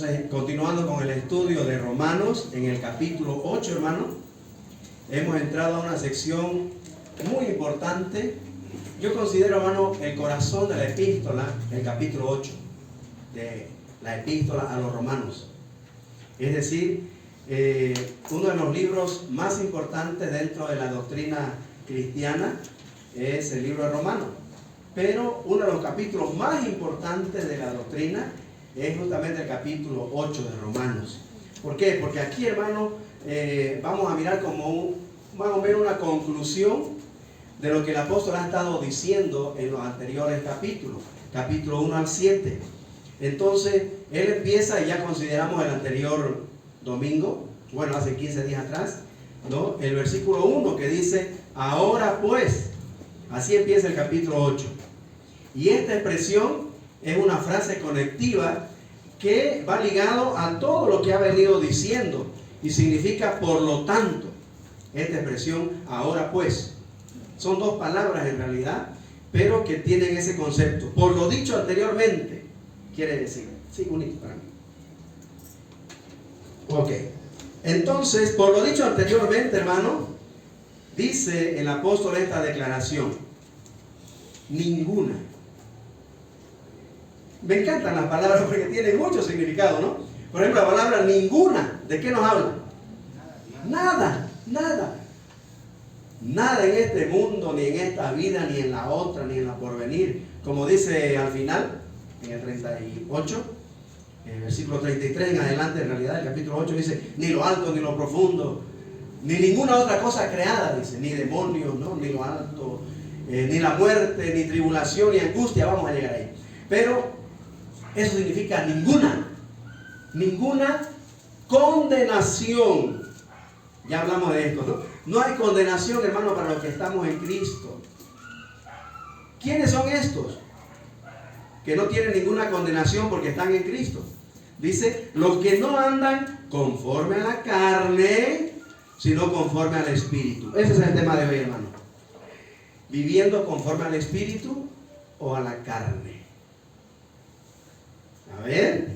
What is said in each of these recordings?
Entonces, continuando con el estudio de Romanos, en el capítulo 8, hermano, hemos entrado a una sección muy importante. Yo considero, hermano, el corazón de la epístola, el capítulo 8, de la epístola a los romanos. Es decir, uno de los libros más importantes dentro de la doctrina cristiana es el libro de Romanos. Pero uno de los capítulos más importantes de la doctrina es justamente el capítulo 8 de Romanos. ¿Por qué? Porque aquí, hermano, vamos a mirar como más o menos una conclusión de lo que el apóstol ha estado diciendo en los anteriores capítulos, capítulo 1 al 7. Entonces, él empieza, y ya consideramos el anterior domingo, bueno, hace 15 días atrás, ¿no? El versículo 1 que dice, ahora pues, así empieza el capítulo 8. Y esta expresión es una frase conectiva que va ligado a todo lo que ha venido diciendo y significa por lo tanto. Esta expresión, ahora pues, son dos palabras en realidad, pero que tienen ese concepto. Por lo dicho anteriormente, quiere decir, sí, bonito para mí. Ok, entonces, por lo dicho anteriormente, hermano, dice el apóstol esta declaración, ninguna. Me encantan las palabras porque tienen mucho significado, ¿no? Por ejemplo, la palabra ninguna, ¿de qué nos habla? Nada, nada. Nada en este mundo, ni en esta vida, ni en la otra, ni en la porvenir. Como dice al final, en el 38, en el versículo 33 en adelante, en realidad, el capítulo 8 dice, ni lo alto, ni lo profundo, ni ninguna otra cosa creada, dice, ni demonios, ¿no? Ni lo alto, ni la muerte, ni tribulación, ni angustia, vamos a llegar ahí. Pero eso significa ninguna condenación. Ya hablamos de esto, ¿no? No hay condenación, hermano, para los que estamos en Cristo. ¿Quiénes son estos? Que no tienen ninguna condenación porque están en Cristo. Dice, los que no andan conforme a la carne, sino conforme al Espíritu. Ese es el tema de hoy, hermano. Viviendo conforme al Espíritu o a la carne. A ver,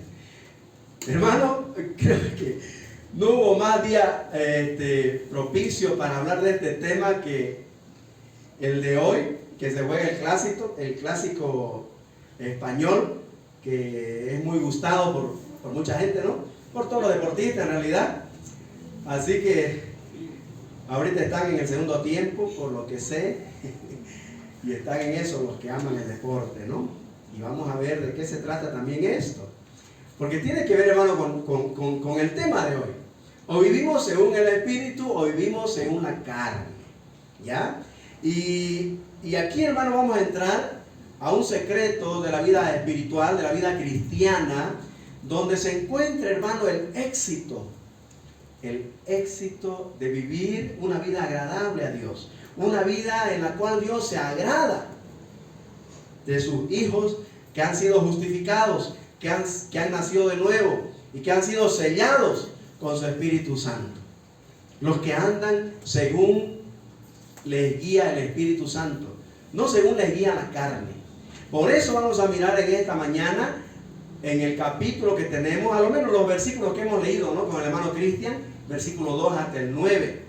hermano, creo que no hubo más día propicio para hablar de este tema que el de hoy, que se juega el clásico español, que es muy gustado por mucha gente, ¿no? Por todos los deportistas en realidad. Así que ahorita están en el segundo tiempo, por lo que sé, y están en eso los que aman el deporte, ¿no? Y vamos a ver de qué se trata también esto. Porque tiene que ver, hermano, con el tema de hoy. O vivimos según el Espíritu o vivimos según la carne. ¿Ya? Y aquí, hermano, vamos a entrar a un secreto de la vida espiritual, de la vida cristiana, donde se encuentra, hermano, el éxito de vivir una vida agradable a Dios. Una vida en la cual Dios se agrada de sus hijos que han sido justificados, que han nacido de nuevo y que han sido sellados con su Espíritu Santo. Los que andan según les guía el Espíritu Santo, no según les guía la carne. Por eso vamos a mirar en esta mañana, en el capítulo que tenemos, a lo menos los versículos que hemos leído, ¿no? Con el hermano Cristian, versículo 2 hasta el 9.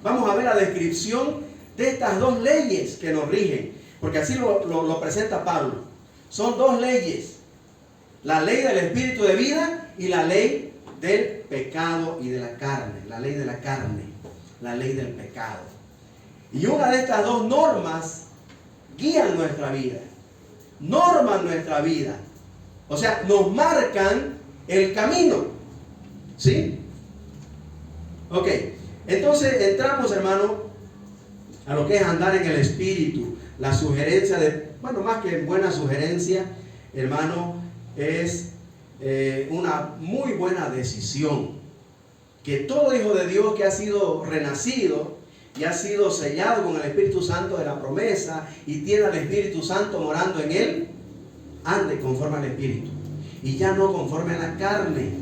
Vamos a ver la descripción de estas dos leyes que nos rigen, porque así lo presenta Pablo. Son dos leyes, la ley del espíritu de vida y la ley del pecado y de la carne, la ley de la carne, la ley del pecado. Y una de estas dos normas guían nuestra vida, norman nuestra vida, o sea, nos marcan el camino, ¿sí? Ok, entonces entramos, hermano, a lo que es andar en el espíritu. La sugerencia bueno, más que buena sugerencia, hermano, es una muy buena decisión. Que todo hijo de Dios que ha sido renacido y ha sido sellado con el Espíritu Santo de la promesa y tiene al Espíritu Santo morando en él, ande conforme al Espíritu y ya no conforme a la carne,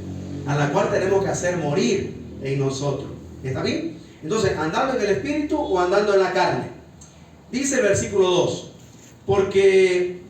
a la cual tenemos que hacer morir en nosotros. ¿Está bien? Entonces, ¿andando en el Espíritu o andando en la carne? Dice el versículo 2, porque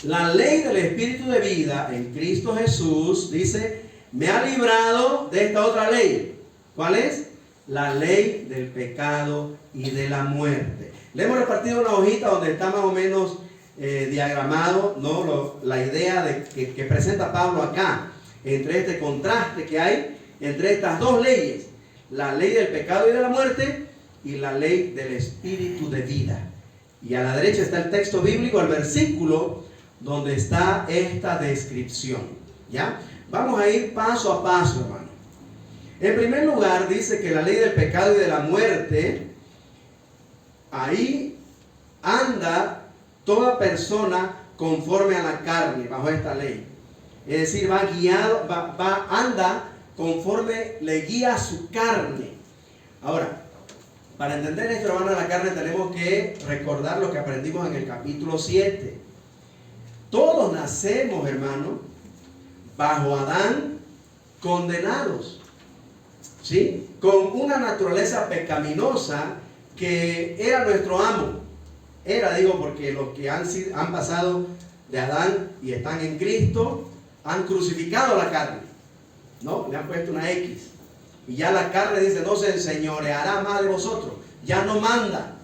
La ley del Espíritu de vida en Cristo Jesús, dice, me ha librado de esta otra ley. ¿Cuál es? La ley del pecado y de la muerte. Le hemos repartido una hojita donde está más o menos diagramado, ¿no? La idea que presenta Pablo acá, entre este contraste que hay entre estas dos leyes, la ley del pecado y de la muerte y la ley del espíritu de vida. Y a la derecha está el texto bíblico, el versículo donde está esta descripción. ¿Ya? Vamos a ir paso a paso, hermano. En primer lugar, dice que la ley del pecado y de la muerte, ahí anda toda persona conforme a la carne, bajo esta ley. Es decir, va guiado, anda conforme le guía su carne. Ahora, para entender esto, hermano, de la carne, tenemos que recordar lo que aprendimos en el capítulo 7. Todos nacemos, hermano, bajo Adán, condenados, ¿sí? Con una naturaleza pecaminosa que era nuestro amo. Era, digo, porque los que han pasado de Adán y están en Cristo, han crucificado la carne, ¿no? Le han puesto una X. Y ya la carne dice, no se enseñoreará más de vosotros. Ya no manda.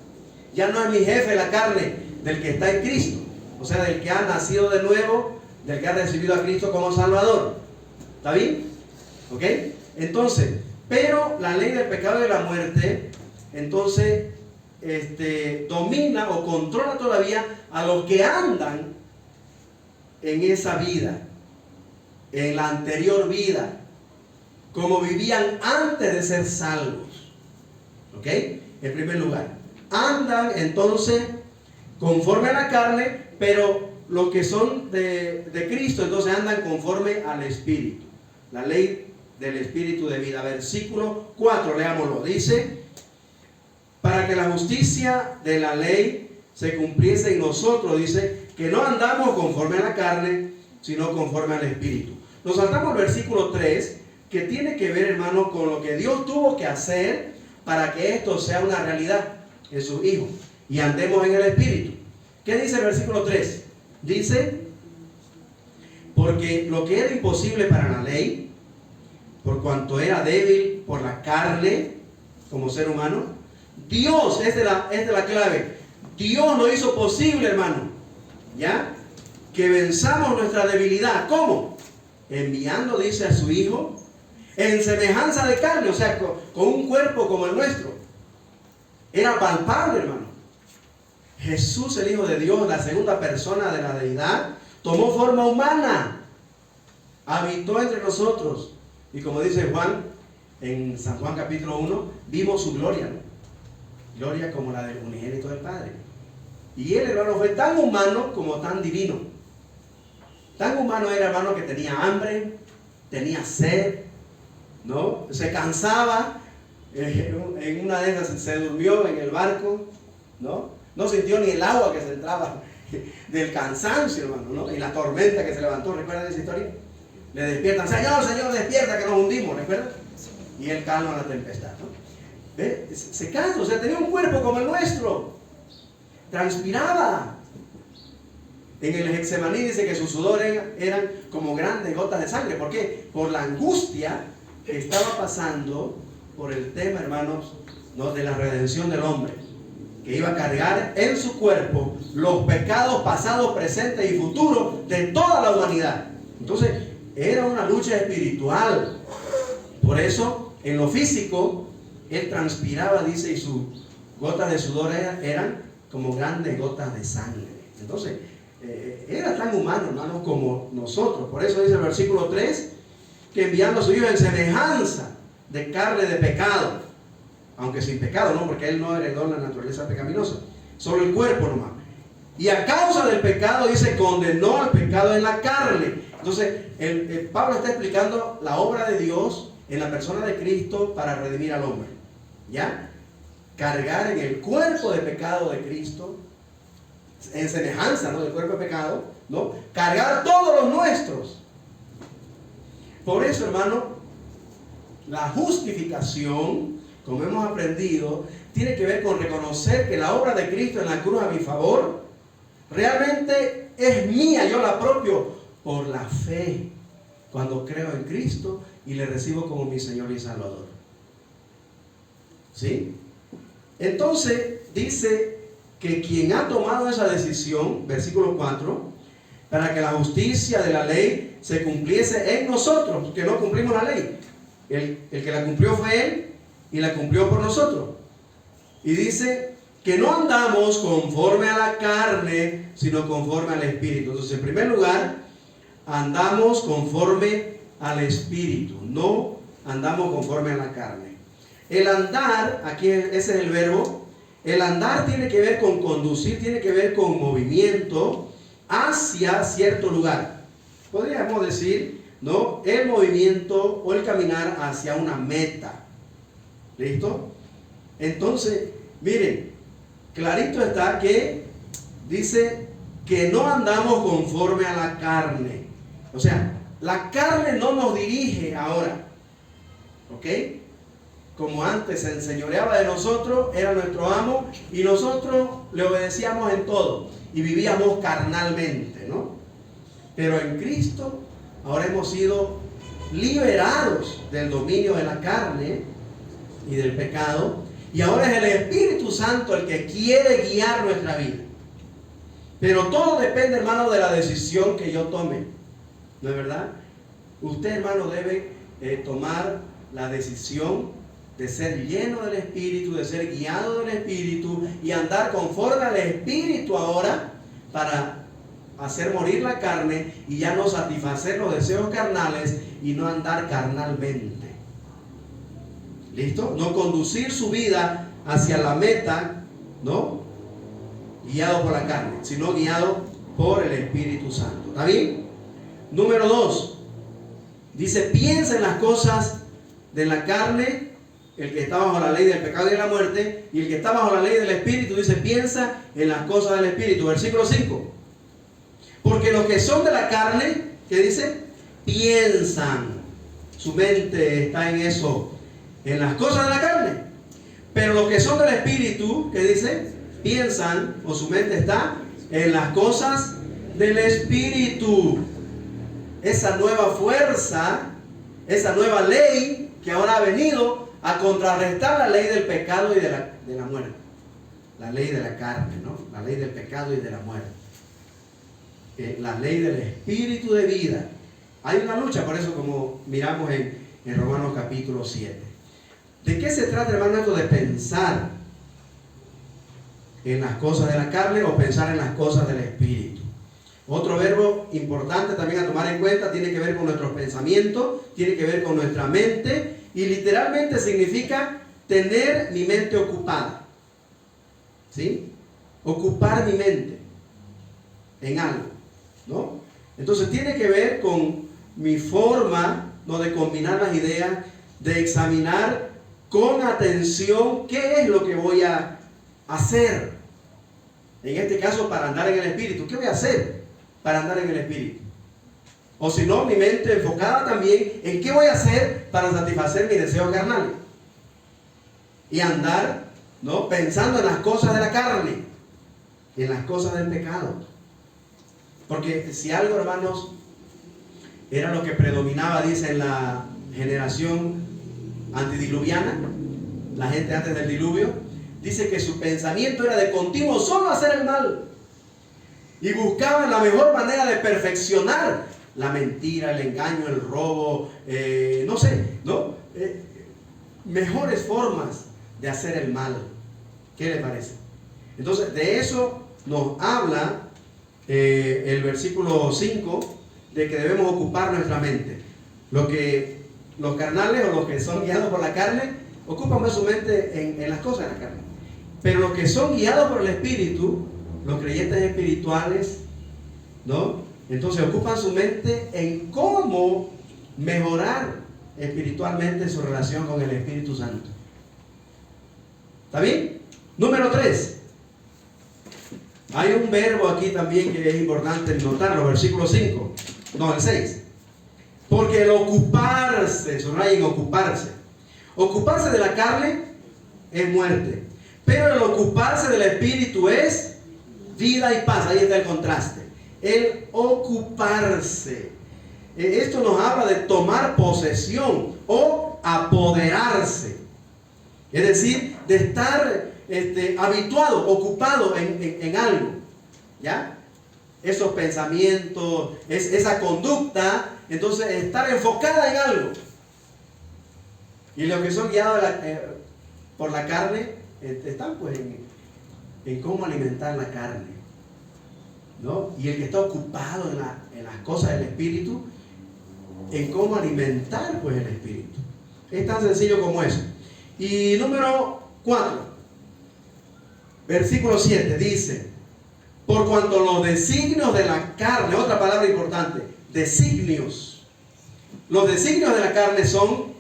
Ya no es mi jefe la carne del que está en Cristo. O sea, del que ha nacido de nuevo, del que ha recibido a Cristo como Salvador. ¿Está bien? ¿Ok? Entonces, pero la ley del pecado y de la muerte, entonces, domina o controla todavía a los que andan en esa vida, en la anterior vida, como vivían antes de ser salvos. ¿Ok? En primer lugar, andan entonces conforme a la carne, pero los que son de Cristo entonces andan conforme al Espíritu. La ley del Espíritu de vida. Versículo 4, leámoslo. Dice, para que la justicia de la ley se cumpliese en nosotros, dice, que no andamos conforme a la carne, sino conforme al Espíritu. Nos saltamos el versículo 3, que tiene que ver, hermano, con lo que Dios tuvo que hacer para que esto sea una realidad en sus hijos y andemos en el Espíritu. ¿Qué dice el versículo 3? Dice, porque lo que era imposible para la ley, por cuanto era débil por la carne como ser humano, Dios, esta es la clave, Dios lo hizo posible, hermano, ¿ya? Que venzamos nuestra debilidad. ¿Cómo? Enviando, dice, a su Hijo en semejanza de carne, o sea, con un cuerpo como el nuestro. Era palpable, hermano. Jesús, el Hijo de Dios, la segunda persona de la deidad, tomó forma humana, habitó entre nosotros. Y como dice Juan, en San Juan capítulo 1, vimos su gloria, ¿no? Gloria como la del unigénito del Padre. Y él, hermano, fue tan humano como tan divino. Tan humano era, hermano, que tenía hambre, tenía sed, ¿no? Se cansaba, en una de esas se durmió en el barco, ¿no? No sintió ni el agua que se entraba del cansancio, hermano, ¿no? Y la tormenta que se levantó, ¿recuerdan esa historia? Le despiertan, Señor, Señor, despierta que nos hundimos, ¿recuerdan? Y él calma la tempestad, ¿no? Se cansa, o sea, tenía un cuerpo como el nuestro, transpiraba. En el Getsemaní dice que sus sudores eran como grandes gotas de sangre. ¿Por qué? Por la angustia que estaba pasando por el tema, hermanos, ¿no? De la redención del hombre, que iba a cargar en su cuerpo los pecados pasados, presentes y futuros de toda la humanidad. Entonces, era una lucha espiritual. Por eso, en lo físico, él transpiraba, dice, y sus gotas de sudor eran como grandes gotas de sangre. Entonces, era tan humano, hermanos, como nosotros. Por eso dice el versículo 3, que enviando a su Hijo en semejanza de carne de pecado, aunque sin pecado, ¿no? Porque él no heredó la naturaleza pecaminosa, solo el cuerpo nomás. Y a causa del pecado, dice, condenó al pecado en la carne. Entonces, Pablo está explicando la obra de Dios en la persona de Cristo para redimir al hombre. ¿Ya? Cargar en el cuerpo de pecado de Cristo, en semejanza, ¿no? Del cuerpo de pecado, ¿no? Cargar todos los nuestros. Por eso, hermano, la justificación, como hemos aprendido, tiene que ver con reconocer que la obra de Cristo en la cruz a mi favor realmente es mía, yo la apropio por la fe, cuando creo en Cristo y le recibo como mi Señor y Salvador. ¿Sí? Entonces dice que quien ha tomado esa decisión, versículo 4, para que la justicia de la ley se cumpliese en nosotros, que no cumplimos la ley. El que la cumplió fue Él y la cumplió por nosotros. Y dice que no andamos conforme a la carne, sino conforme al Espíritu. Entonces, en primer lugar, andamos conforme al Espíritu, no andamos conforme a la carne. El andar, aquí ese es el verbo, el andar tiene que ver con conducir, tiene que ver con movimiento hacia cierto lugar. Podríamos decir, ¿no?, el movimiento o el caminar hacia una meta. ¿Listo? Entonces, miren, clarito está que dice que no andamos conforme a la carne. O sea, la carne no nos dirige ahora. ¿Ok? Como antes se enseñoreaba de nosotros, era nuestro amo y nosotros le obedecíamos en todo y vivíamos carnalmente, ¿no? Pero en Cristo ahora hemos sido liberados del dominio de la carne y del pecado, y ahora es el Espíritu Santo el que quiere guiar nuestra vida. Pero todo depende, hermano, de la decisión que yo tome, ¿no es verdad? Usted, hermano, debe tomar la decisión de ser lleno del Espíritu, de ser guiado del Espíritu y andar conforme al Espíritu ahora, para hacer morir la carne y ya no satisfacer los deseos carnales y no andar carnalmente. ¿Listo? No conducir su vida hacia la meta, ¿no?, guiado por la carne, sino guiado por el Espíritu Santo. ¿Está bien? Número 2. Dice, piensa en las cosas de la carne, el que está bajo la ley del pecado y de la muerte, y el que está bajo la ley del Espíritu, dice, piensa en las cosas del Espíritu. Versículo 5. Porque los que son de la carne, ¿qué dice? Piensan. Su mente está en eso, en las cosas de la carne. Pero los que son del Espíritu, ¿qué dice? Piensan, o su mente está en las cosas del Espíritu. Esa nueva fuerza, esa nueva ley que ahora ha venido a contrarrestar la ley del pecado y de la muerte. La ley de la carne, ¿no? La ley del pecado y de la muerte. La ley del Espíritu de vida. Hay una lucha, por eso, como miramos en Romanos capítulo 7. ¿De qué se trata, hermano, esto de pensar en las cosas de la carne o pensar en las cosas del Espíritu? Otro verbo importante también a tomar en cuenta tiene que ver con nuestros pensamientos, tiene que ver con nuestra mente, y literalmente significa tener mi mente ocupada. ¿Sí? Ocupar mi mente en algo, ¿no? Entonces tiene que ver con mi forma, ¿no?, de combinar las ideas, de examinar con atención qué es lo que voy a hacer. En este caso, para andar en el Espíritu. ¿Qué voy a hacer para andar en el Espíritu? O si no, mi mente enfocada también en qué voy a hacer para satisfacer mis deseos carnales. Y andar, ¿no?, pensando en las cosas de la carne, en las cosas del pecado. Porque si algo, hermanos, era lo que predominaba, dice, en la generación antediluviana, la gente antes del diluvio, dice que su pensamiento era de continuo solo hacer el mal. Y buscaban la mejor manera de perfeccionar la mentira, el engaño, el robo, no sé, ¿no? Mejores formas de hacer el mal. ¿Qué les parece? Entonces, de eso nos habla el versículo 5, de que debemos ocupar nuestra mente. Los carnales, o los que son guiados por la carne, ocupan más su mente en las cosas de la carne. Pero los que son guiados por el Espíritu, los creyentes espirituales, ¿no?, entonces ocupan su mente en cómo mejorar espiritualmente su relación con el Espíritu Santo. ¿Está bien? Número 3. Hay un verbo aquí también que es importante notarlo, versículo 5. No, el 6. Porque el ocuparse, subrayen ocuparse. Ocuparse de la carne es muerte. Pero el ocuparse del Espíritu es vida y paz. Ahí está el contraste. el ocuparse. Esto nos habla de tomar posesión o apoderarse. Es decir, de estar habituado, ocupado en algo. ¿Ya? Esos pensamientos, esa conducta, entonces estar enfocada en algo. Y los que son guiados por la carne, están pues en cómo alimentar la carne, ¿no? Y el que está ocupado en las cosas del Espíritu, en cómo alimentar pues el Espíritu. Es tan sencillo como eso. Y número 4, versículo 7, dice: por cuanto los designios de la carne, otra palabra importante, designios. Los designios de la carne son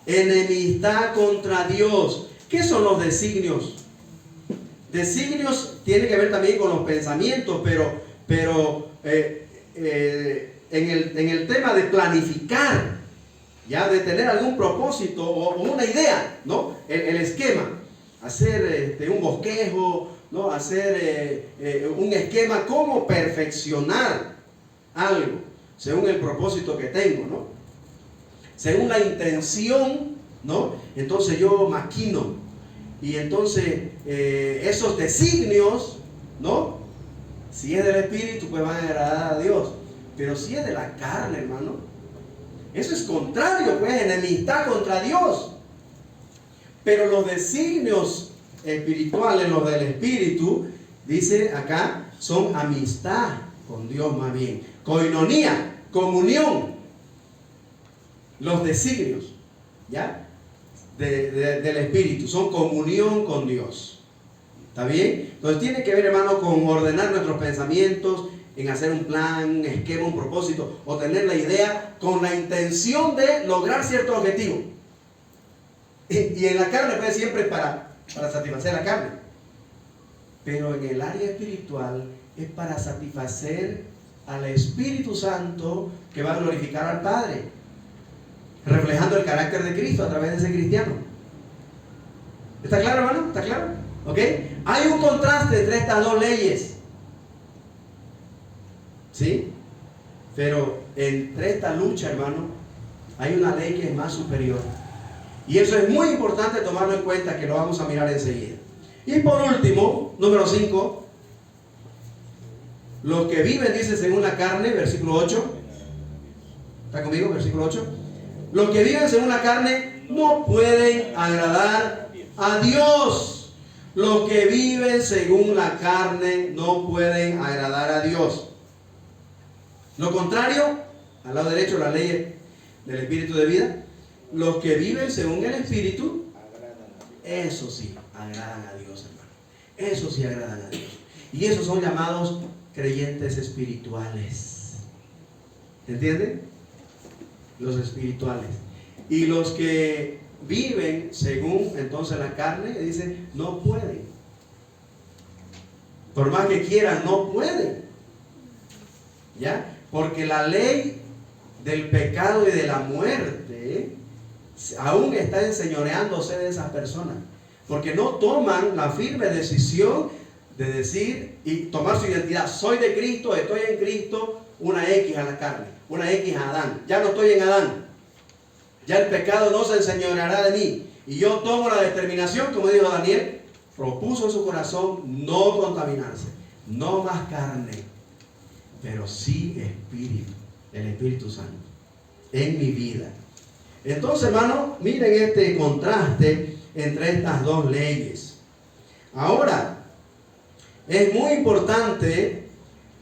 enemistad contra Dios. ¿Qué son los designios? Designios tiene que ver también con los pensamientos, pero en el tema de planificar, ya de tener algún propósito o una idea, ¿no? El esquema, hacer un bosquejo, ¿no? Hacer un esquema, cómo perfeccionar algo, según el propósito que tengo, ¿no? Según la intención, ¿no? Entonces yo maquino. Y entonces esos designios, ¿no? Si es del Espíritu, pues van a agradar a Dios. Pero si es de la carne, hermano, eso es contrario, pues, enemistad contra Dios. Pero los designios espirituales, los del Espíritu, dice acá, son amistad con Dios más bien. Koinonía, comunión. Los designios, ¿ya? Del Espíritu, son comunión con Dios. ¿Está bien? Entonces tiene que ver, hermano, con ordenar nuestros pensamientos, en hacer un plan, un esquema, un propósito, o tener la idea con la intención de lograr cierto objetivo. Y en la carne, pues, siempre para satisfacer la carne. Pero en el área espiritual es para satisfacer al Espíritu Santo, que va a glorificar al Padre, reflejando el carácter de Cristo a través de ese cristiano. ¿Está claro, hermano? ¿Está claro? ¿Ok? Hay un contraste entre estas dos leyes, ¿sí? Pero entre esta lucha, hermano, hay una ley que es más superior. Y eso es muy importante tomarlo en cuenta, que lo vamos a mirar enseguida. Y por último, número 5, los que viven, dice, según la carne, versículo 8. ¿Está conmigo? Versículo 8. Los que viven según la carne no pueden agradar a Dios. Los que viven según la carne no pueden agradar a Dios. Lo contrario, al lado derecho, la ley del Espíritu de vida. Los que viven según el Espíritu, eso sí, agradan a Dios, hermano. Eso sí agradan a Dios. Y esos son llamados creyentes espirituales. ¿Entienden? Los espirituales. Y los que viven según entonces la carne, dicen, no pueden. Por más que quieran, no pueden. ¿Ya? Porque la ley del pecado y de la muerte aún está enseñoreándose de esas personas. Porque no toman la firme decisión de decir y tomar su identidad. Soy de Cristo, estoy en Cristo, una X a la carne, una X a Adán. Ya no estoy en Adán. Ya el pecado no se enseñoreará de mí. Y yo tomo la determinación, como dijo Daniel, propuso en su corazón no contaminarse, no más carne, pero sí Espíritu, el Espíritu Santo, en mi vida. Entonces, hermano, miren este contraste entre estas dos leyes. Ahora, es muy importante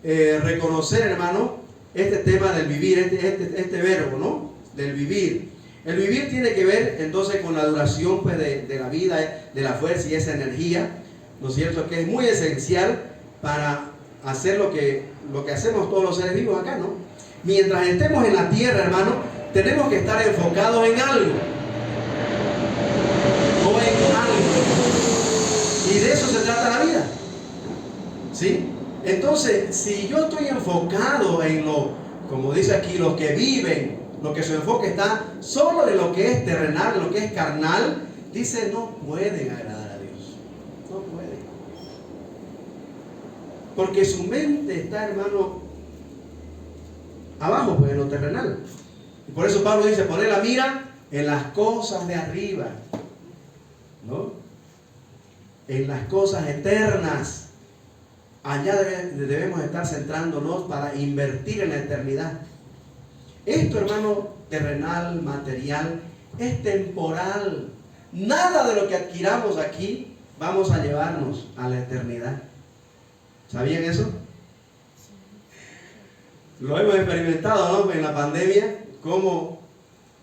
reconocer, hermano, este tema del vivir, este verbo, ¿no? Del vivir. El vivir tiene que ver entonces con la duración, pues, de la vida, de la fuerza y esa energía, ¿no es cierto? Que es muy esencial para hacer lo que hacemos todos los seres vivos acá, ¿no? Mientras estemos en la tierra, hermano, tenemos que estar enfocados en algo. O en algo. Y de eso se trata la vida. ¿Sí? Entonces, si yo estoy enfocado en como dice aquí, los que viven, lo que su enfoque está solo en lo que es terrenal, en lo que es carnal, dice, no pueden agradar a Dios. No pueden. Porque su mente está, hermano, abajo, pues en lo terrenal. Y por eso Pablo dice, poner la mira en las cosas de arriba, ¿no? En las cosas eternas. Allá debemos estar centrándonos para invertir en la eternidad. Esto, hermano, terrenal, material, es temporal. Nada de lo que adquiramos aquí vamos a llevarnos a la eternidad. ¿Sabían eso? Lo hemos experimentado, ¿no? En la pandemia, como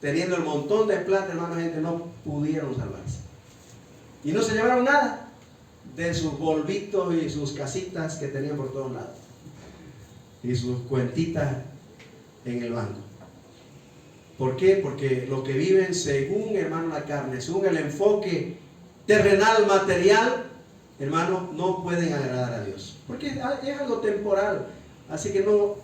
teniendo el montón de plata, hermano, gente no pudieron salvarse. Y no se llevaron nada de sus polvitos y sus casitas que tenían por todos lados. Y sus cuentitas en el banco. ¿Por qué? Porque los que viven según, hermano, la carne, según el enfoque terrenal, material, hermano, no pueden agradar a Dios. Porque es algo temporal. Así que no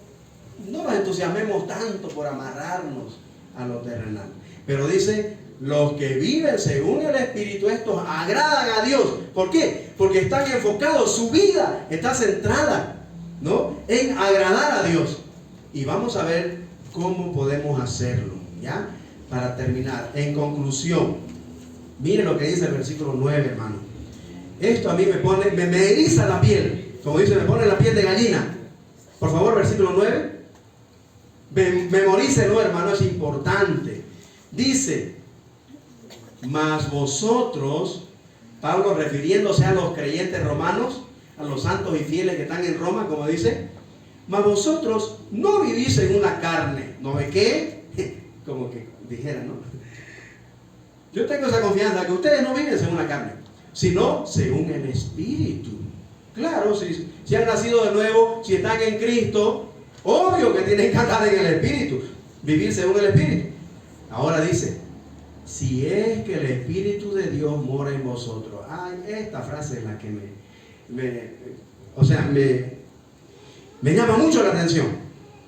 nos entusiasmemos tanto por amarrarnos a lo terrenal. Pero dice, los que viven según el Espíritu, estos agradan a Dios. ¿Por qué? Porque están enfocados, su vida está centrada, ¿no?, en agradar a Dios. Y vamos a ver cómo podemos hacerlo, ¿ya? Para terminar, en conclusión, miren lo que dice el versículo 9, hermano. Esto a mí me eriza la piel. Como dice, me pone la piel de gallina. Por favor, versículo 9. Memorícelo, hermano, es importante. Dice, mas vosotros, Pablo refiriéndose a los creyentes romanos, a los santos y fieles que están en Roma, como dice, mas vosotros no vivís según la carne. ¿No ve qué? Como que dijera, ¿no? Yo tengo esa confianza que ustedes no viven según la carne, sino según el Espíritu. Claro, si han nacido de nuevo, si están en Cristo, obvio que tienen que andar en el Espíritu, vivir según el Espíritu. Ahora dice, si es que el Espíritu de Dios mora en vosotros. Ay, esta frase es la que me llama mucho la atención,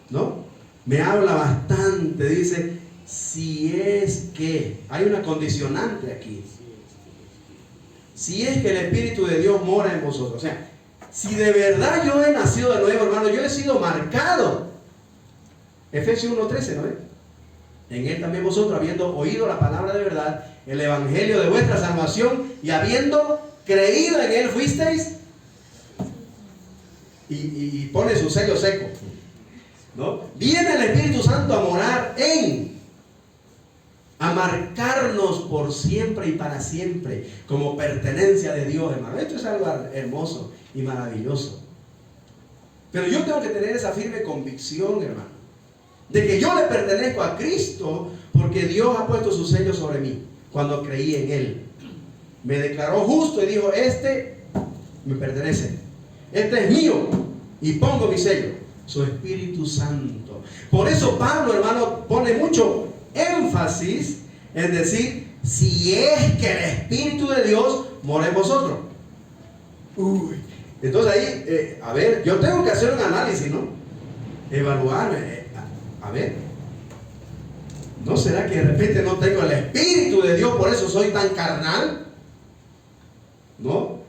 ¿no? Me habla bastante. Dice, si es que, hay una condicionante aquí. Si es que el Espíritu de Dios mora en vosotros. O sea, si de verdad yo he nacido de nuevo, hermano, yo he sido marcado. Efesios 1:13, ¿no es? En él también vosotros, habiendo oído la palabra de verdad, el evangelio de vuestra salvación, y habiendo creído en él, fuisteis. Y pone su sello seco, ¿no? Viene el Espíritu Santo a morar a marcarnos por siempre y para siempre como pertenencia de Dios, hermano. Esto es algo hermoso y maravilloso. Pero yo tengo que tener esa firme convicción, hermano, de que yo le pertenezco a Cristo, porque Dios ha puesto su sello sobre mí cuando creí en Él. Me declaró justo y dijo, este me pertenece, este es mío, y pongo mi sello, su Espíritu Santo. Por eso Pablo, hermano, pone mucho énfasis en decir, si es que el Espíritu de Dios mora en vosotros. Entonces ahí, a ver, yo tengo que hacer un análisis, ¿no? Evaluarme. A ver, ¿no será que de repente no tengo el Espíritu de Dios, por eso soy tan carnal? ¿No?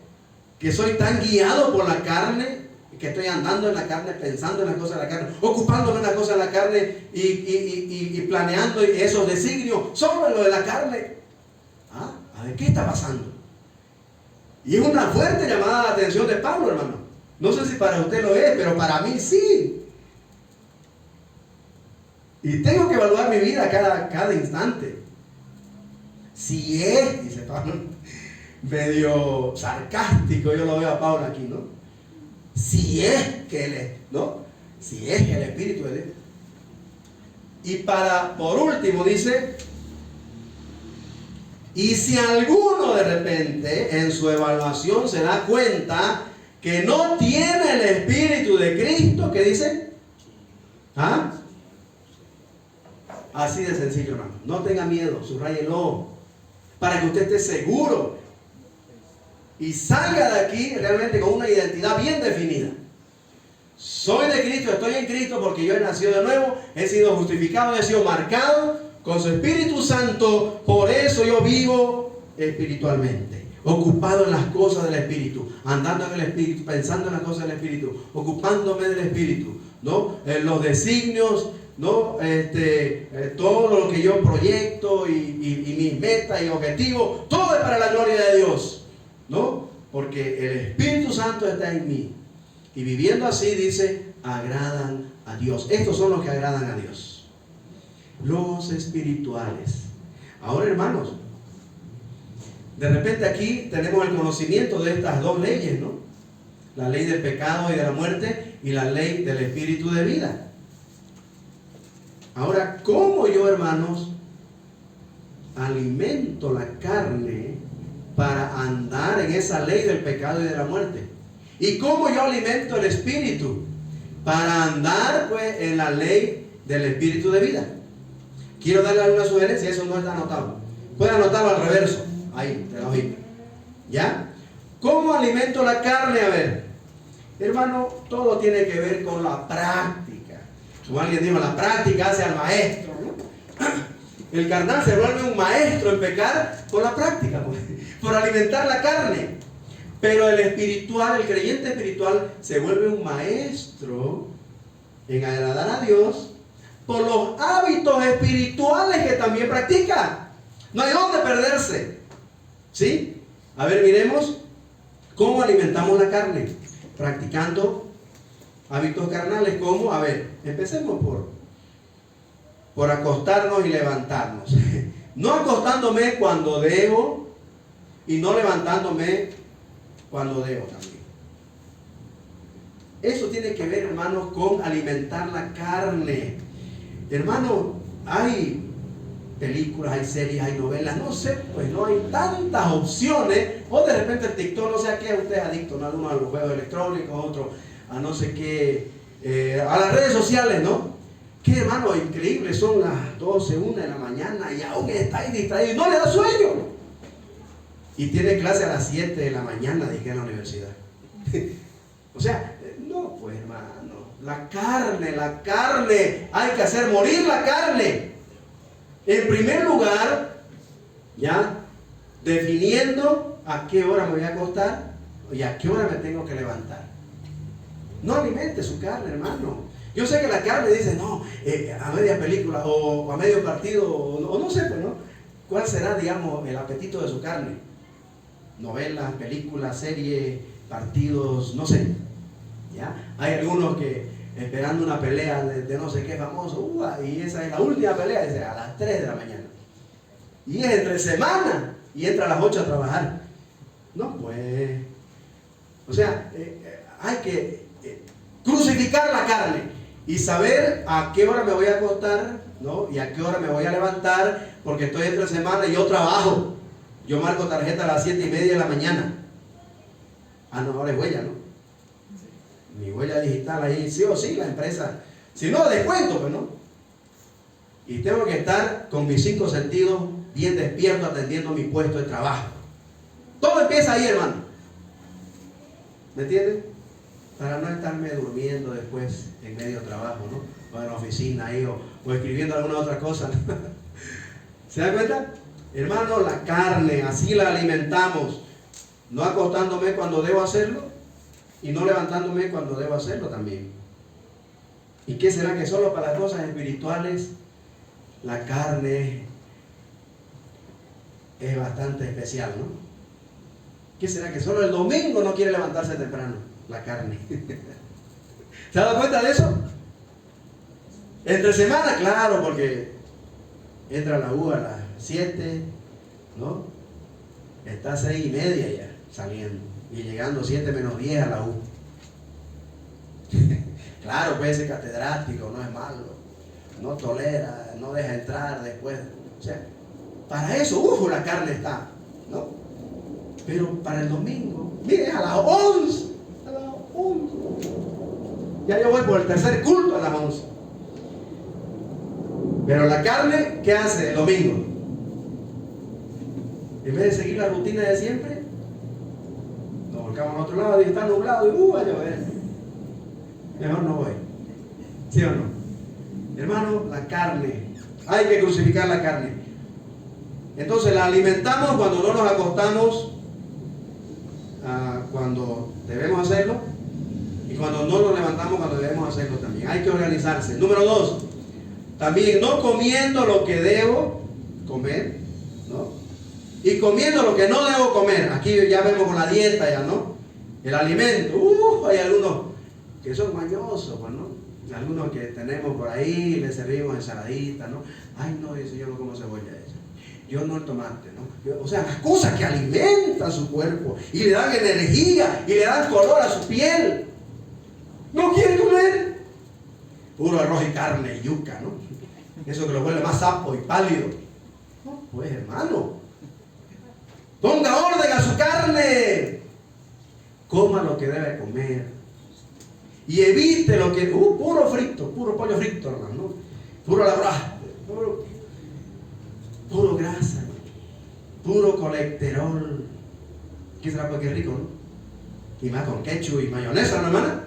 Que soy tan guiado por la carne, que estoy andando en la carne, pensando en las cosas de la carne, ocupándome en las cosas de la carne y planeando esos designios sobre lo de la carne. A ver, ¿qué está pasando? Y es una fuerte llamada a la atención de Pablo, hermano. No sé si para usted lo es, pero para mí sí. Y tengo que evaluar mi vida cada instante. Si es, dice Pablo, medio sarcástico, yo lo veo a Pablo aquí, ¿no? Si es que si es que el Espíritu de Dios. Y por último dice, y si alguno de repente en su evaluación se da cuenta que no tiene el Espíritu de Cristo, ¿qué dice? Así de sencillo, hermano. No tenga miedo, subráyelo, para que usted esté seguro y salga de aquí realmente con una identidad bien definida. Soy de Cristo, estoy en Cristo porque yo he nacido de nuevo, he sido justificado, he sido marcado con su Espíritu Santo. Por eso yo vivo espiritualmente, ocupado en las cosas del Espíritu, andando en el Espíritu, pensando en las cosas del Espíritu, ocupándome del Espíritu, ¿no? En los designios ¿no? Todo lo que yo proyecto y mis metas y objetivos, todo es para la gloria de Dios, ¿no? Porque el Espíritu Santo está en mí. Y viviendo así, dice, agradan a Dios. Estos son los que agradan a Dios. Los espirituales. Ahora, hermanos, de repente aquí tenemos el conocimiento de estas dos leyes, ¿no? La ley del pecado y de la muerte y la ley del espíritu de vida. Ahora, ¿cómo yo, hermanos, alimento la carne para andar en esa ley del pecado y de la muerte? ¿Y cómo yo alimento el espíritu para andar, pues, en la ley del espíritu de vida? Quiero darle una sugerencia, eso no está anotado. Pueden anotarlo al reverso, ahí, de la hojita. ¿Ya? ¿Cómo alimento la carne? A ver, hermano, todo tiene que ver con la práctica. Como alguien dijo, la práctica hace al maestro, ¿no? El carnal se vuelve un maestro en pecar por la práctica, por alimentar la carne. Pero el espiritual, el creyente espiritual, se vuelve un maestro en agradar a Dios por los hábitos espirituales que también practica. No hay dónde perderse. ¿Sí? A ver, miremos cómo alimentamos la carne. Practicando hábitos carnales. ¿Cómo? A ver, empecemos por acostarnos y levantarnos. No acostándome cuando debo y no levantándome cuando debo también. Eso tiene que ver, hermanos, con alimentar la carne. Hermano, hay películas, hay series, hay novelas, no sé, pues no hay tantas opciones. O de repente el TikTok, no sé a qué usted es adicto, ¿no? Uno a los juegos electrónicos, otro a no sé qué, a las redes sociales, ¿no? Que, hermano, increíble, son las 12, 1 de la mañana y aún está ahí distraído y no le da sueño. Y tiene clase a las 7 de la mañana, dije, en la universidad. O sea, no, pues, hermano, la carne, hay que hacer morir la carne. En primer lugar, ya, definiendo a qué hora me voy a acostar y a qué hora me tengo que levantar. No alimente su carne, hermano. Yo sé que la carne dice, no, a media película o a medio partido, o no sé, pues, ¿no? ¿Cuál será, digamos, el apetito de su carne? Novelas, películas, series, partidos, no sé. ¿Ya? Hay algunos que esperando una pelea de no sé qué famoso, y esa es la última pelea, dice, a las 3 de la mañana. Y es entre semana, y entra a las 8 a trabajar. No, pues, o sea, hay que crucificar la carne y saber a qué hora me voy a acostar, ¿no? Y a qué hora me voy a levantar, porque estoy entre semana y yo trabajo. Yo marco tarjeta a las 7:30 de la mañana. Ah, no, ahora es huella, ¿no? Mi huella digital ahí, sí o sí, la empresa. Si no, descuento, pues, ¿no? Y tengo que estar con mis 5 sentidos bien despierto atendiendo mi puesto de trabajo. Todo empieza ahí, hermano. ¿Me entienden? Para no estarme durmiendo después en medio trabajo, ¿no? O en la oficina ahí, o escribiendo alguna otra cosa. ¿Se dan cuenta? Hermano, la carne, así la alimentamos. No acostándome cuando debo hacerlo y no levantándome cuando debo hacerlo también. ¿Y qué será que solo para las cosas espirituales la carne es bastante especial, ¿no? ¿Qué será que solo el domingo no quiere levantarse temprano? La carne. ¿Se ha dado cuenta de eso? Entre semana, claro, porque entra la U a las 7, ¿no? Está a 6:30 ya saliendo y llegando 7 menos 10 a la U. Claro, puede ser catedrático, no es malo, no tolera, no deja entrar después. O sea, para eso, la carne está, ¿no? Pero para el domingo, mire, a las 11, ya yo voy por el tercer culto a las 11. Pero la carne, ¿qué hace el domingo? En vez de seguir la rutina de siempre, nos volcamos a otro lado y está nublado y va a llover. Mejor no voy. ¿Sí o no? Hermano, la carne, hay que crucificar la carne. Entonces la alimentamos cuando no nos acostamos, cuando debemos hacerlo, y cuando no nos levantamos cuando debemos hacerlo también. Hay que organizarse. Número 2, También no comiendo lo que debo comer, ¿no? Y comiendo lo que no debo comer. Aquí ya vemos con la dieta ya, ¿no? El alimento. Hay algunos que son mañosos, pues, ¿no? Algunos que tenemos por ahí, le servimos ensaladita, ¿no? Ay, no, eso yo no como cebolla esa. Yo no el tomate, ¿no? O sea, las cosas que alimentan su cuerpo y le dan energía y le dan color a su piel. No quiere comer. Puro arroz y carne y yuca, ¿no? Eso que lo vuelve más sapo y pálido. No, pues hermano, ponga orden a su carne. Coma lo que debe comer. Y evite lo que... puro frito, puro pollo frito, hermano, ¿no? Puro labraste, puro grasa, ¿no? Puro colesterol. ¿Qué será? Porque es rico, ¿no? Y más con ketchup y mayonesa, ¿no, hermana?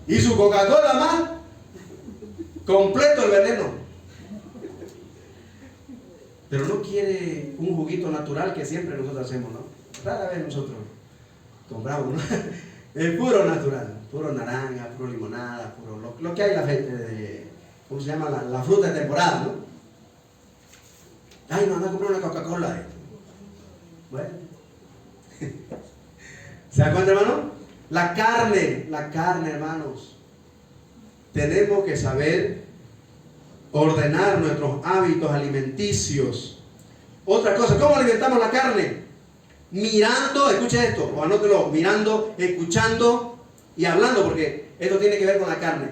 Y su Coca-Cola más. Completo el veneno. Pero no quiere un juguito natural que siempre nosotros hacemos, ¿no? Rara vez nosotros compramos, ¿no? El puro natural, puro naranja, puro limonada, puro lo que hay la gente de, ¿cómo se llama? La fruta de temporada, ¿no? Ay, no, anda a comprar una Coca-Cola. Bueno. ¿Se da cuenta, hermano? La carne, hermanos. Tenemos que saber ordenar nuestros hábitos alimenticios. Otra cosa, ¿cómo alimentamos la carne? Mirando, escuche esto, o anótelo, mirando, escuchando y hablando, porque esto tiene que ver con la carne.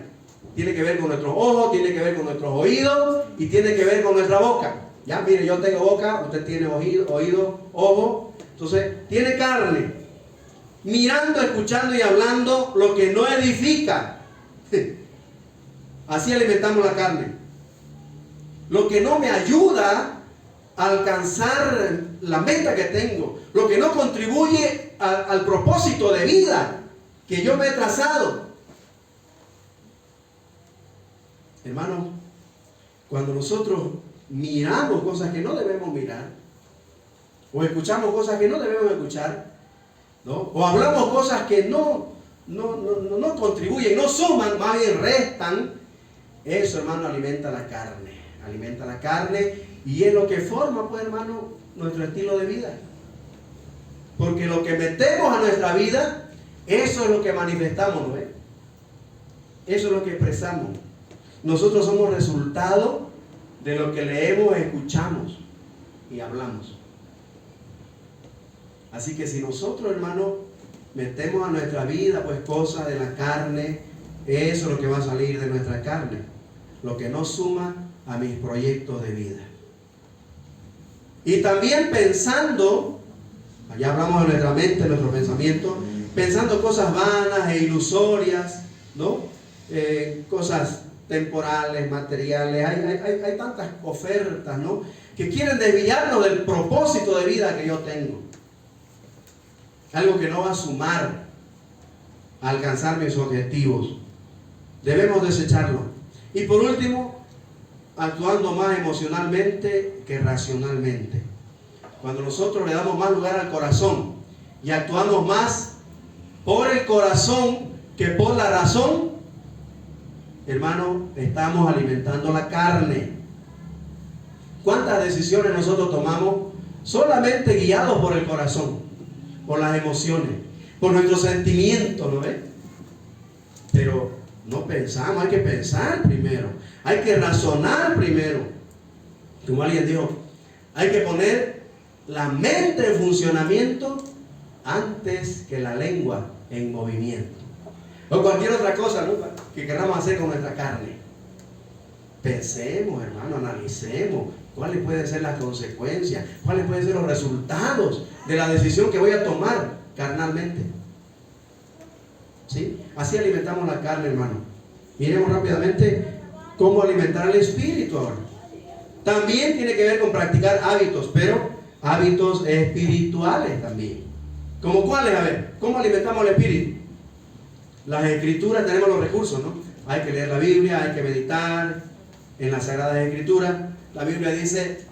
Tiene que ver con nuestros ojos, tiene que ver con nuestros oídos y tiene que ver con nuestra boca. Ya, mire, yo tengo boca, usted tiene oído, ojo. Entonces, tiene carne. Mirando, escuchando y hablando lo que no edifica. Así alimentamos la carne. Lo que no me ayuda a alcanzar la meta que tengo, lo que no contribuye al propósito de vida que yo me he trazado. Hermano, cuando nosotros miramos cosas que no debemos mirar, o escuchamos cosas que no debemos escuchar, ¿no? O hablamos cosas que no contribuyen, no suman, más bien restan, eso, hermano, alimenta la carne y es lo que forma, pues, hermano, nuestro estilo de vida. Porque lo que metemos a nuestra vida, eso es lo que manifestamos, ¿no? Eso es lo que expresamos. Nosotros somos resultado de lo que leemos, escuchamos y hablamos. Así que si nosotros, hermano, metemos a nuestra vida, pues, cosas de la carne, eso es lo que va a salir de nuestra carne. Lo que no suma a mis proyectos de vida. Y también pensando, allá hablamos de nuestra mente, nuestro pensamiento, pensando cosas vanas e ilusorias, ¿no? Cosas temporales, materiales. Hay tantas ofertas, ¿no? Que quieren desviarnos del propósito de vida que yo tengo. Algo que no va a sumar a alcanzar mis objetivos. Debemos desecharlo. Y por último, actuando más emocionalmente que racionalmente. Cuando nosotros le damos más lugar al corazón y actuamos más por el corazón que por la razón, hermano, estamos alimentando la carne. ¿Cuántas decisiones nosotros tomamos solamente guiados por el corazón, por las emociones, por nuestros sentimientos, ¿no ves? Pero no pensamos, hay que pensar primero, hay que razonar primero. Como alguien dijo, hay que poner la mente en funcionamiento antes que la lengua en movimiento. O cualquier otra cosa, ¿no?, que queramos hacer con nuestra carne. Pensemos, hermano, analicemos cuáles pueden ser las consecuencias, cuáles pueden ser los resultados de la decisión que voy a tomar carnalmente. ¿Sí? Así alimentamos la carne, hermano. Miremos rápidamente cómo alimentar el espíritu ahora. También tiene que ver con practicar hábitos, pero hábitos espirituales también. ¿Cómo cuáles? A ver, ¿cómo alimentamos el espíritu? Las escrituras, tenemos los recursos, ¿no? Hay que leer la Biblia, hay que meditar en las Sagradas Escrituras. La Biblia dice,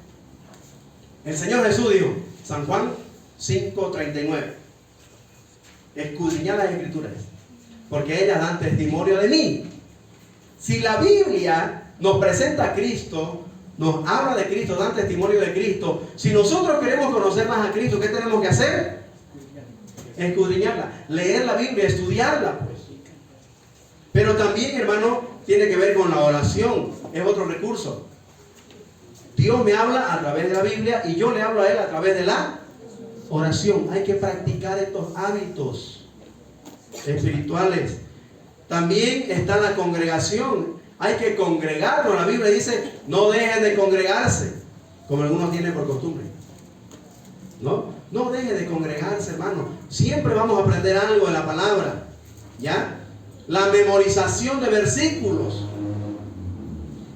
el Señor Jesús dijo, San Juan 5:39, escudriñad las Escrituras, porque ellas dan testimonio de mí. Si la Biblia nos presenta a Cristo, nos habla de Cristo, dan testimonio de Cristo. Si nosotros queremos conocer más a Cristo, ¿qué tenemos que hacer? Escudriñarla, leer la Biblia, estudiarla, pues. Pero también, hermano, tiene que ver con la oración, es otro recurso. Dios me habla a través de la Biblia y yo le hablo a Él a través de la oración. Hay que practicar estos hábitos espirituales. También está la congregación. Hay que congregarnos. La Biblia dice, no dejen de congregarse, como algunos tienen por costumbre. No dejen de congregarse, hermano. Siempre vamos a aprender algo de la palabra. ¿Ya? La memorización de versículos.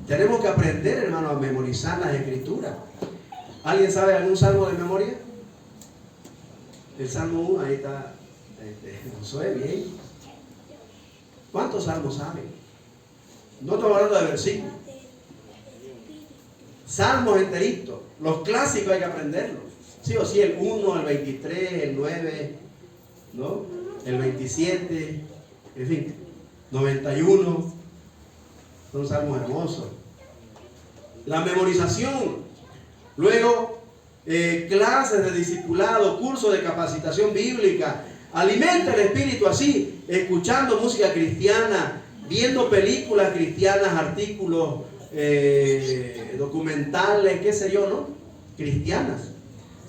Tenemos que aprender, hermano, a memorizar las escrituras. ¿Alguien sabe algún salmo de memoria? El Salmo 1, ahí está Josué, bien. ¿Cuántos salmos saben? No estamos hablando de versículos. Salmos enteritos. Los clásicos hay que aprenderlos. Sí o sí, el 1, el 23, el 9, ¿no? El 27, en fin, 91. Son salmos hermosos. La memorización. Luego, clases de discipulado, cursos de capacitación bíblica. Alimenta el espíritu así, escuchando música cristiana, viendo películas cristianas, artículos, documentales, qué sé yo, ¿no? Cristianas.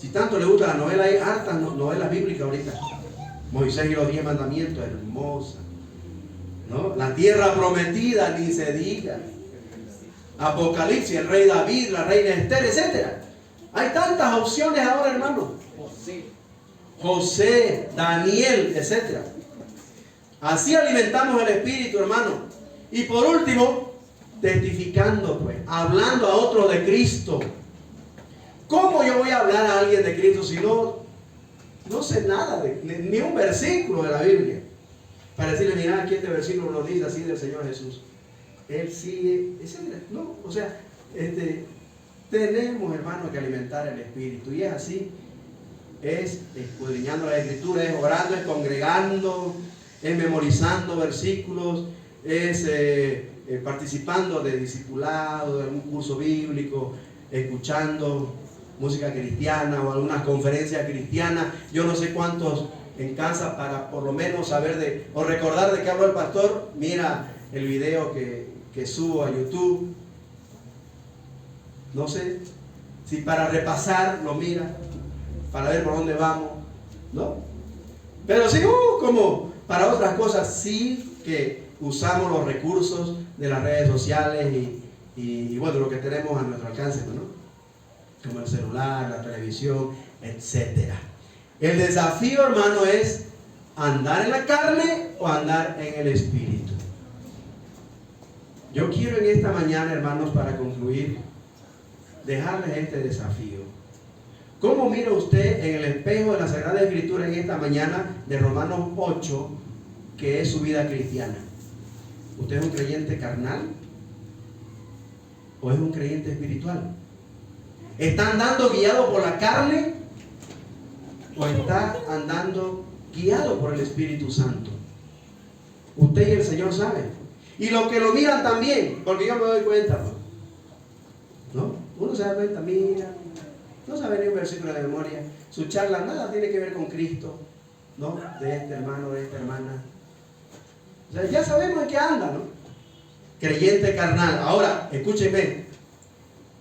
Si tanto le gusta la novela, hay hartas novelas bíblicas ahorita. Moisés y los 10 mandamientos, hermosa, ¿no? La tierra prometida, ni se diga. Apocalipsis, el rey David, la reina Esther, etc. Hay tantas opciones ahora, hermano. José, Daniel, etc. Así alimentamos el espíritu, hermano. Y por último, testificando, pues, hablando a otros de Cristo. ¿Cómo yo voy a hablar a alguien de Cristo si no sé nada, ni un versículo de la Biblia? Para decirle, mira, aquí este versículo nos dice así del Señor Jesús. Él sigue, no, o sea, tenemos, hermano, que alimentar el espíritu. Y es así, es escudriñando la Escritura, es orando, es congregando, es memorizando versículos, es participando de discipulado, de algún curso bíblico, escuchando música cristiana o algunas conferencias cristianas. Yo no sé cuántos en casa, para por lo menos saber o recordar de qué habló el pastor, mira el video que subo a YouTube. No sé si para repasar lo mira, para ver por dónde vamos, ¿no? Pero sí, como para otras cosas, sí que usamos los recursos de las redes sociales y bueno, lo que tenemos a nuestro alcance, ¿no? Como el celular, la televisión, etc. El desafío, hermano, es andar en la carne o andar en el espíritu. Yo quiero en esta mañana, hermanos, para concluir, dejarles este desafío. ¿Cómo mira usted en el espejo de la Sagrada Escritura en esta mañana de Romanos 8, que es su vida cristiana? ¿Usted es un creyente carnal o es un creyente espiritual? ¿Está andando guiado por la carne o está andando guiado por el Espíritu Santo? Usted y el Señor saben. Y los que lo miran también, porque yo me doy cuenta, ¿no? Uno se da cuenta, mira, no sabe ni un versículo de memoria. Su charla nada tiene que ver con Cristo, ¿no? De este hermano, de esta hermana. O sea, ya sabemos en qué anda, ¿no? Creyente carnal. Ahora, escúcheme,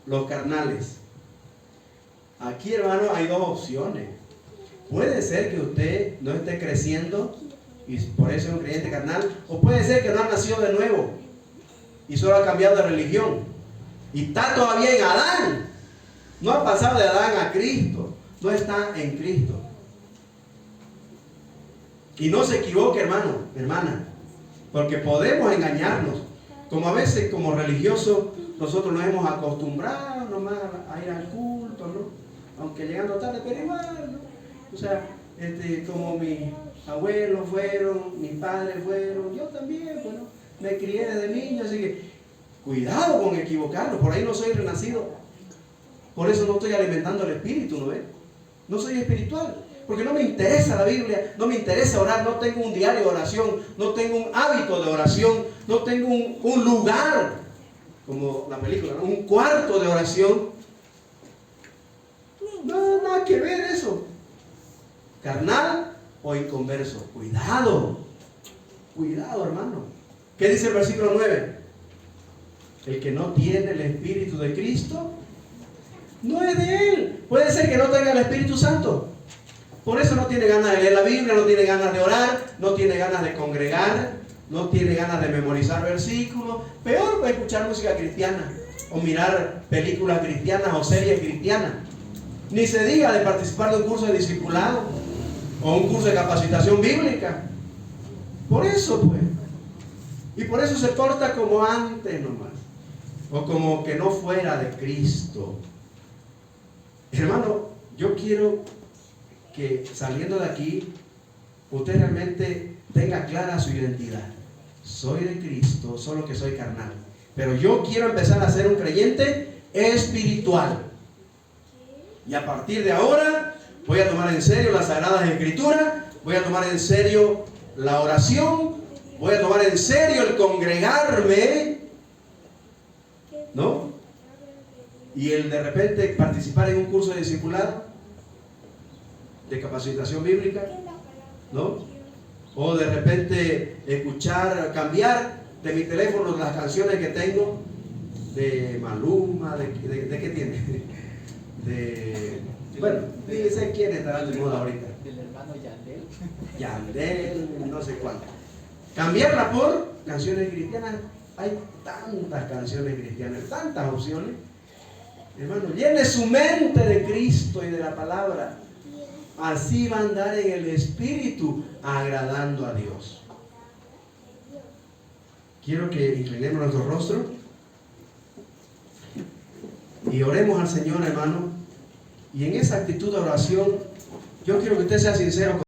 los carnales. Aquí, hermano, hay dos opciones. Puede ser que usted no esté creciendo y por eso es un creyente carnal, o puede ser que no ha nacido de nuevo y solo ha cambiado de religión y está todavía en Adán. No ha pasado de Adán a Cristo, no está en Cristo. Y no se equivoque, hermano, hermana, porque podemos engañarnos. Como a veces, como religiosos, nosotros nos hemos acostumbrado nomás a ir al culto, ¿no? Aunque llegando tarde, pero igual, ¿no? O sea, como mis abuelos fueron, mis padres fueron, yo también, bueno, me crié desde niño, así que cuidado con equivocarnos. Por ahí no soy renacido, por eso no estoy alimentando el espíritu, ¿no ves? No soy espiritual, porque no me interesa la Biblia, no me interesa orar, no tengo un diario de oración, no tengo un hábito de oración, no tengo un lugar como la película, ¿no? Un cuarto de oración. No, nada que ver eso. Carnal o inconverso. Cuidado. Cuidado, hermano. ¿Qué dice el versículo 9? El que no tiene el Espíritu de Cristo no es de Él. Puede ser que no tenga el Espíritu Santo. Por eso no tiene ganas de leer la Biblia, no tiene ganas de orar, no tiene ganas de congregar, no tiene ganas de memorizar versículos. Peor que escuchar música cristiana o mirar películas cristianas o series cristianas. Ni se diga de participar de un curso de discipulado o un curso de capacitación bíblica. Por eso, pues. Y por eso se porta como antes nomás. O como que no fuera de Cristo. Hermano, yo quiero que saliendo de aquí, usted realmente tenga clara su identidad. Soy de Cristo, solo que soy carnal. Pero yo quiero empezar a ser un creyente espiritual. Y a partir de ahora, voy a tomar en serio las Sagradas Escrituras, voy a tomar en serio la oración, voy a tomar en serio el congregarme, ¿no? Y el de repente participar en un curso de discipulado, de capacitación bíblica, ¿no? O de repente escuchar, cambiar de mi teléfono las canciones que tengo de Maluma, de ¿qué tiene? Bueno, dice quién estará de moda ahorita. Del hermano Yandel. Yandel, no sé cuánto. Cambiarla por canciones cristianas. Hay tantas canciones cristianas, tantas opciones. Hermano, llene su mente de Cristo y de la palabra. Así va a andar en el Espíritu, agradando a Dios. Quiero que inclinemos nuestro rostro y oremos al Señor, hermano. Y en esa actitud de oración, yo quiero que usted sea sincero.